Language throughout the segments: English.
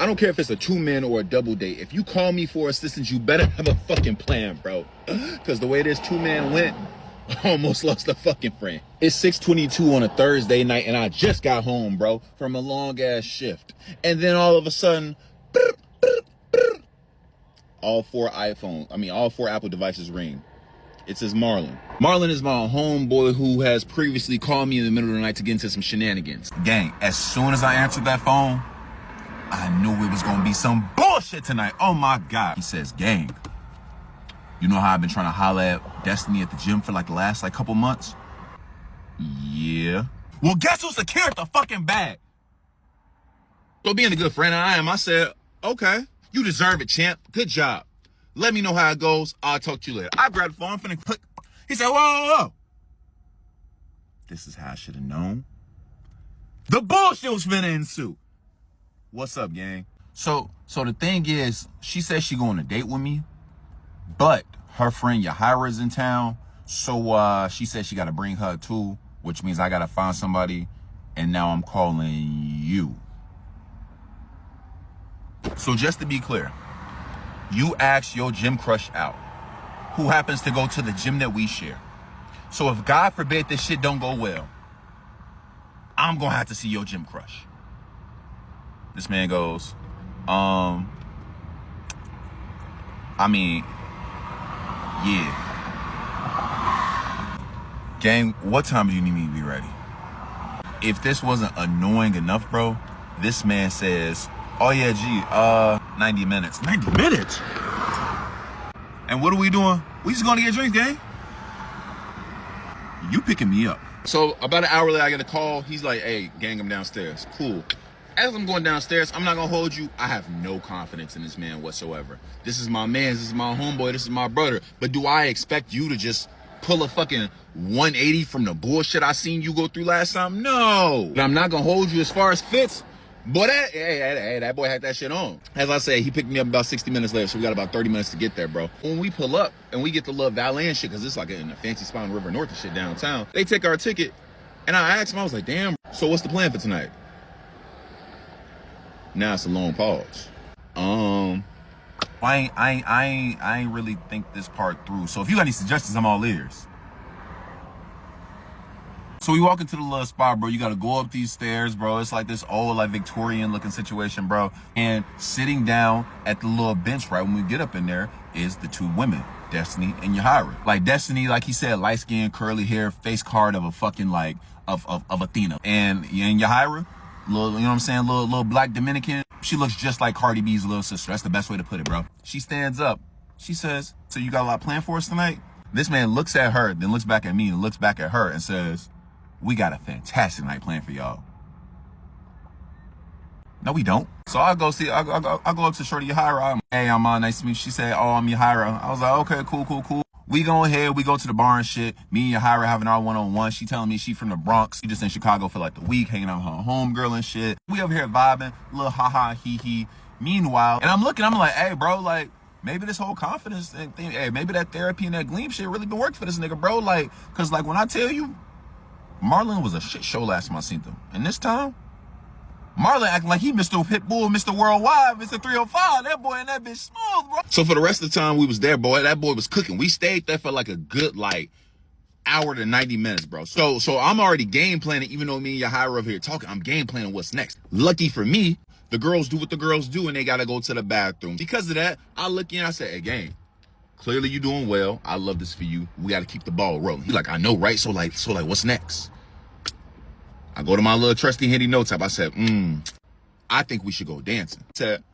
I don't care if it's a 2-man or a double date. If you call me for assistance, you better have a fucking plan, bro. Because the way this 2-man went, I almost lost a fucking friend. It's 6:22 on a Thursday night, and I just got home, bro, from a long-ass shift. And then all of a sudden, all four Apple devices ring. It says Marlon. Marlon is my homeboy who has previously called me in the middle of the night to get into some shenanigans. Gang, as soon as I answered that phone, I knew it was gonna be some bullshit tonight. Oh my God. He says, gang, you know how I've been trying to holler at Destiny at the gym for like the last couple months? Yeah. Well, guess who secured the fucking bag? So being a good friend I am, I said, okay, you deserve it, champ. Good job. Let me know how it goes. I'll talk to you later. I grabbed the phone, I'm finna click. He said, whoa, whoa, whoa. This is how I should have known. The bullshit was finna ensue. What's up, gang? So the thing is, she said she going on a date with me, but her friend Yahira's in town. So she said she gotta bring her too, which means I gotta find somebody, and now I'm calling you. So just to be clear, you asked your gym crush out, who happens to go to the gym that we share. So if God forbid this shit don't go well, I'm gonna have to see your gym crush. This man goes, yeah. Gang, what time do you need me to be ready? If this wasn't annoying enough, bro, this man says, oh yeah, G, 90 minutes. 90 minutes? And what are we doing? We just gonna get drinks, gang. You picking me up. So about an hour later, I get a call. He's like, hey, gang, I'm downstairs. Cool. As I'm going downstairs, I'm not gonna hold you. I have no confidence in this man whatsoever. This is my man, this is my homeboy, this is my brother. But do I expect you to just pull a fucking 180 from the bullshit I seen you go through last time? No. But I'm not gonna hold you as far as fits. Boy, that boy had that shit on. As I say, he picked me up about 60 minutes later, so we got about 30 minutes to get there, bro. When we pull up and we get the little valet and shit, because it's like in a fancy spot in River North and shit downtown, they take our ticket, and I asked him, I was like, damn, so what's the plan for tonight? Now it's a long pause. I ain't really think this part through. So if you got any suggestions, I'm all ears. So we walk into the little spot, bro. You got to go up these stairs, bro. It's like this old, like Victorian looking situation, bro. And sitting down at the little bench, right when we get up in there, is the two women, Destiny and Yahira. Like Destiny, like he said, light skin, curly hair, face card of a fucking of Athena. And Yahira, little, you know what I'm saying, little black Dominican. She looks just like Cardi B's little sister. That's the best way to put it, bro. She stands up. She says, so you got a lot planned for us tonight? This man looks at her, then looks back at me and looks back at her and says, we got a fantastic night planned for y'all. No, we don't. So I go up to Shorty Yahira. Hey, I'm nice to meet you. She said, oh, I'm Yahira. I was like, okay, cool. We go ahead, we go to the bar and shit. Me and Yahira having our one-on-one. She telling me she from the Bronx. She just in Chicago for like the week, hanging out with her homegirl and shit. We over here vibing, little ha-ha, hee-hee. Meanwhile, and I'm like, hey, bro, like, maybe this whole confidence thing, hey, maybe that therapy and that gleam shit really been working for this nigga, bro. Like, cause like when I tell you, Marlon was a shit show last time I seen them. And this time, Marlon acting like he Mr. Pitbull, Mr. Worldwide, Mr. 305. That boy and that bitch smooth, bro. So for the rest of the time we was there, boy, that boy was cooking. We stayed there for like a good, hour to 90 minutes, bro. So I'm already game planning, even though me and Yahira over here talking, I'm game planning what's next. Lucky for me, the girls do what the girls do and they gotta go to the bathroom. Because of that, I look in, I say, hey, gang, clearly you doing well. I love this for you. We got to keep the ball rolling. He's like, I know, right? So like, what's next? I go to my little trusty handy notes app. I said, I think we should go dancing. I said,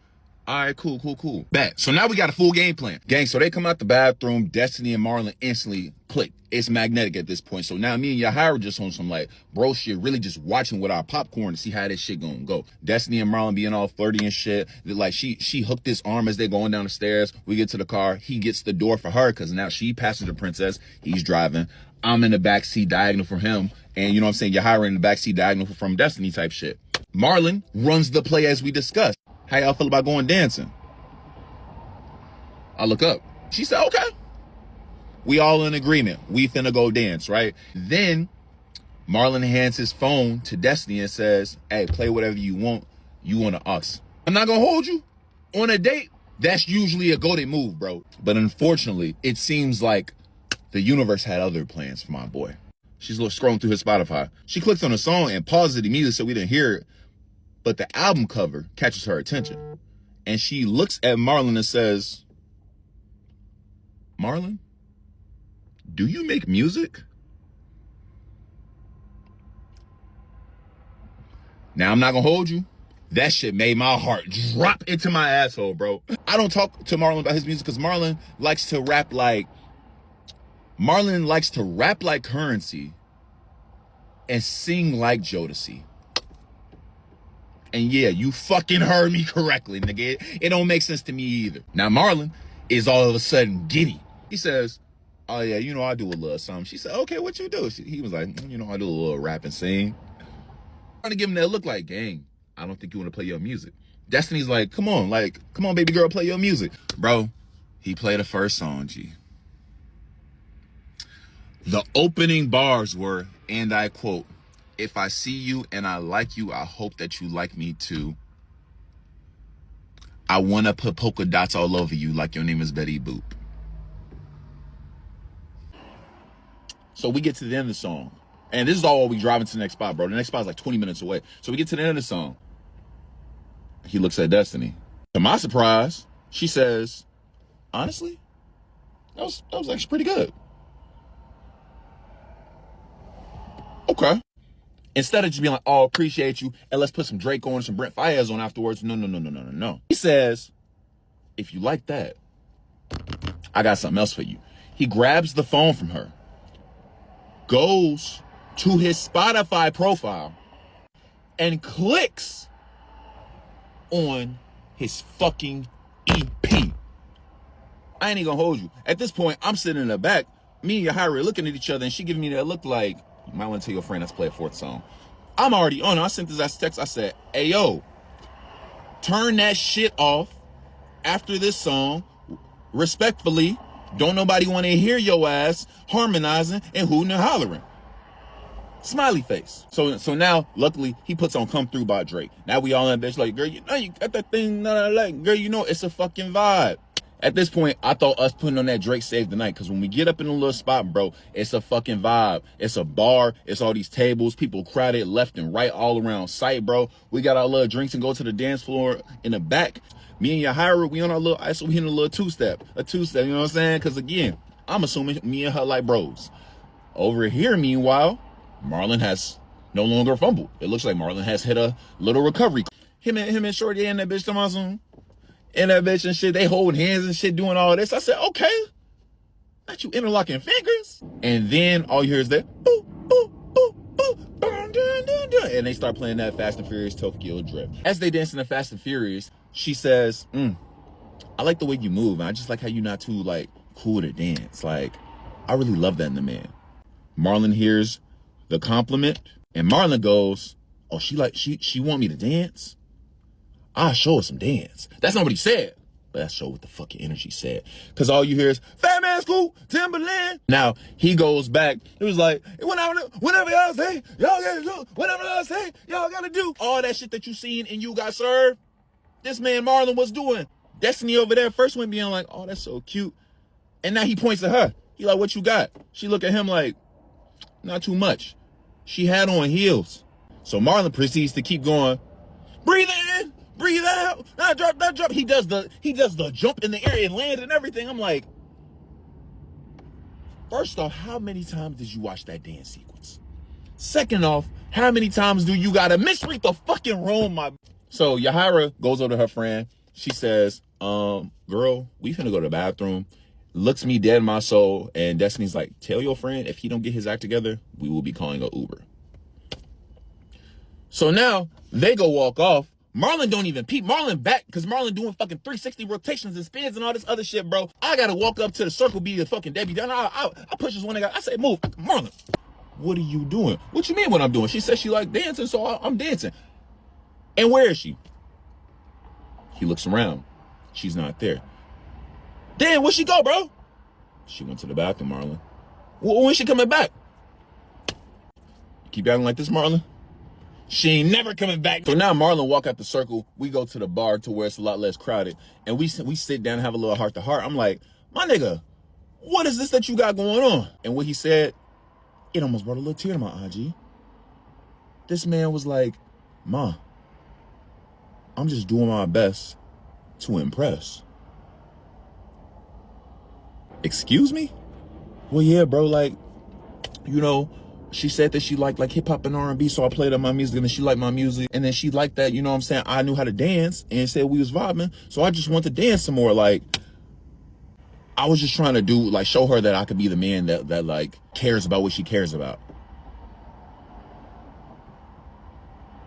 all right, cool. Bet. So now we got a full game plan. Gang, so they come out the bathroom. Destiny and Marlon instantly click. It's magnetic at this point. So now me and Yahira just on some bro shit, really just watching with our popcorn to see how this shit gonna go. Destiny and Marlon being all flirty and shit. Like she hooked his arm as they going down the stairs. We get to the car. He gets the door for her because now she passenger princess. He's driving. I'm in the back seat diagonal for him. And you know what I'm saying? Yahira in the back seat diagonal from Destiny type shit. Marlon runs the play as we discussed. How y'all feel about going dancing? I look up. She said, okay. We all in agreement. We finna go dance, right? Then Marlon hands his phone to Destiny and says, hey, play whatever you want. You on the aux. I'm not gonna hold you. On a date, that's usually a go-to move, bro. But unfortunately, it seems like the universe had other plans for my boy. She's scrolling through his Spotify. She clicks on a song and pauses it immediately so we didn't hear it. But the album cover catches her attention. And she looks at Marlon and says, Marlon, do you make music? Now, I'm not gonna hold you. That shit made my heart drop into my asshole, bro. I don't talk to Marlon about his music because Marlon likes to rap like Currency and sing like Jodeci. And yeah, you fucking heard me correctly, nigga. It don't make sense to me either. Now, Marlon is all of a sudden giddy. He says, oh yeah, you know, I do a little something. She said, okay, what you do? He was like, you know, I do a little rap and sing. Trying to give him that look like, gang, I don't think you want to play your music. Destiny's like, come on, baby girl, play your music. Bro, he played the first song, G. The opening bars were, and I quote, if I see you and I like you, I hope that you like me too. I want to put polka dots all over you like your name is Betty Boop. So we get to the end of the song. And this is all while we driving to the next spot, bro. The next spot is like 20 minutes away. So we get to the end of the song. He looks at Destiny. To my surprise, she says, honestly, that was actually pretty good. Okay. Instead of just being like, oh, appreciate you, and let's put some Drake on, some Brent Faiyaz on afterwards. No. He says, if you like that, I got something else for you. He grabs the phone from her, goes to his Spotify profile, and clicks on his fucking EP. I ain't even gonna hold you. At this point, I'm sitting in the back, me and Yahira looking at each other, and she giving me that look like, you might want to tell your friend let's play a fourth song. I'm already on it. I sent this as text. I said, hey, yo, turn that shit off after this song. Respectfully, don't nobody want to hear your ass harmonizing and hooting and hollering. Smiley face. So now, luckily, he puts on Come Through by Drake. Now we all in that bitch like, girl, you know you got that thing that I like. Girl, you know it's a fucking vibe. At this point, I thought us putting on that Drake saved the night. Because when we get up in a little spot, bro, it's a fucking vibe. It's a bar. It's all these tables. People crowded left and right all around sight, bro. We got our little drinks and go to the dance floor in the back. Me and Yahira, we on our little ice. We in a little two-step. You know what I'm saying? Because again, I'm assuming me and her like bros. Over here, meanwhile, Marlon has no longer fumbled. It looks like Marlon has hit a little recovery. Him and Shorty and that bitch, Tomaso. And that bitch and shit, they holding hands and shit, doing all this. I said, okay, not you interlocking fingers. And then all you hear is that, boop, boop, boop, boop, dun, dun, dun, dun. And they start playing that Fast and Furious Tokyo Drift. As they dance in the Fast and Furious, she says, I like the way you move. I just like how you not too, like, cool to dance. Like, I really love that in the man. Marlon hears the compliment, and Marlon goes, oh, she want me to dance? I'll show her some dance. That's not what he said. But that's show what the fucking energy said. Because all you hear is, Fat Man School, Timberland. Now, he goes back. It was like, whenever y'all say, y'all gotta do. Whenever y'all say, y'all gotta do. All that shit that you seen and you got served, this man Marlon was doing. Destiny over there first went being like, oh, that's so cute. And now he points at her. He like, what you got? She look at him like, not too much. She had on heels. So Marlon proceeds to keep going, breathe in. Breathe out. Not drop. He does the jump in the air and land and everything. I'm like, first off, how many times did you watch that dance sequence? Second off, how many times do you gotta misread the fucking room, So Yahira goes over to her friend. She says, girl, we finna go to the bathroom. Looks me dead in my soul. And Destiny's like, tell your friend if he don't get his act together, we will be calling an Uber. So now they go walk off. Marlon don't even peep. Marlon back because Marlon doing fucking 360 rotations and spins and all this other shit, bro. I gotta walk up to the circle, be a fucking Debbie. I push this one nigga. I say, move. Marlon, what are you doing? What you mean what I'm doing? She says she like dancing, so I'm dancing. And where is she? He looks around. She's not there. Damn, where'd she go, bro? She went to the bathroom, Marlon. When's she coming back? You keep acting like this, Marlon. She ain't never coming back. So now Marlon walk out the circle. We go to the bar to where it's a lot less crowded. And we sit down and have a little heart to heart. I'm like, my nigga, what is this that you got going on? And what he said, it almost brought a little tear to my eye, G. This man was like, Ma, I'm just doing my best to impress. Excuse me? Well, yeah, bro, like, you know, she said that she liked like hip hop and R&B, so I played on my music, and then she liked my music, and then she liked that, you know what I'm saying, I knew how to dance, and said we was vibing, so I just want to dance some more. Like, I was just trying to do, like, show her that I could be the man that like cares about what she cares about.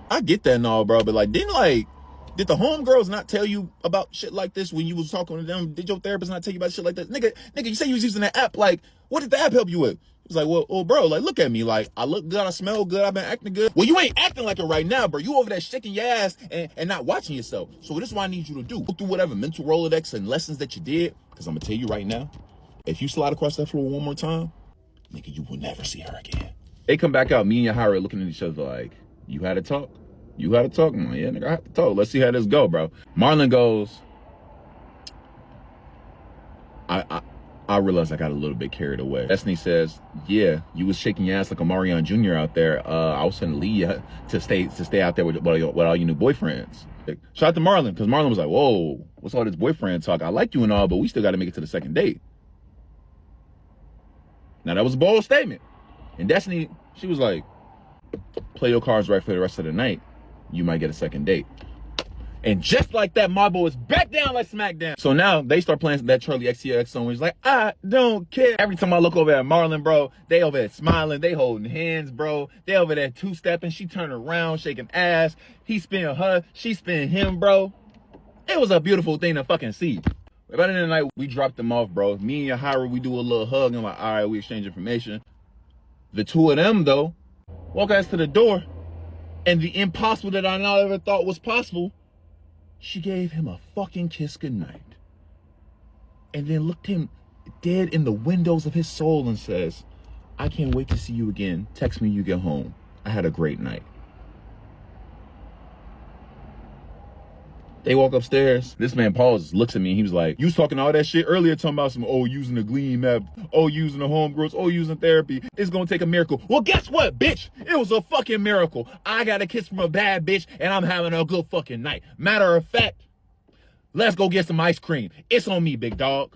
I get that and all, bro, but like, did the homegirls not tell you about shit like this when you was talking to them? Did your therapist not tell you about shit like that? Nigga, you say you was using that app. Like, what did the app help you with? It's like, well, bro, like, look at me. Like, I look good, I smell good, I've been acting good. Well, you ain't acting like it right now, bro. You over there shaking your ass and not watching yourself. So this is what I need you to do. Go through whatever mental Rolodex and lessons that you did, because I'm going to tell you right now, if you slide across that floor one more time, nigga, you will never see her again. They come back out, me and Yahira looking at each other like, you had a talk? You had to talk? I'm like, yeah, nigga, I have to talk. Let's see how this go, bro. Marlon goes, I realized I got a little bit carried away. Destiny says, yeah, you was shaking your ass like a Marion Jr. out there. I was sending Leah to stay out there with all your new boyfriends. Shout out to Marlon, because Marlon was like, whoa, what's all this boyfriend talk? I like you and all, but we still got to make it to the second date. Now, that was a bold statement. And Destiny, she was like, play your cards right for the rest of the night. You might get a second date. And just like that, Marbo is back down like SmackDown. So now they start playing that Charlie XCX song where he's like, I don't care. Every time I look over at Marlon, bro, they over there smiling, they holding hands, bro. They over there two-stepping, she turning around, shaking ass. He spinning her, she spinning him, bro. It was a beautiful thing to fucking see. By the end of the night, we dropped them off, bro. Me and Yahira, we do a little hug and like, all right, we exchange information. The two of them, though, walk us to the door. And the impossible that I never thought was possible, she gave him a fucking kiss goodnight. And then looked him dead in the windows of his soul and says, I can't wait to see you again. Text me when you get home. I had a great night. They walk upstairs. This man pauses, looks at me, and he was like, you was talking all that shit earlier, talking about some, oh, using the Gleam app, oh, using the homegirls, oh, using therapy. It's gonna take a miracle. Well, guess what, bitch? It was a fucking miracle. I got a kiss from a bad bitch, and I'm having a good fucking night. Matter of fact, let's go get some ice cream. It's on me, big dog.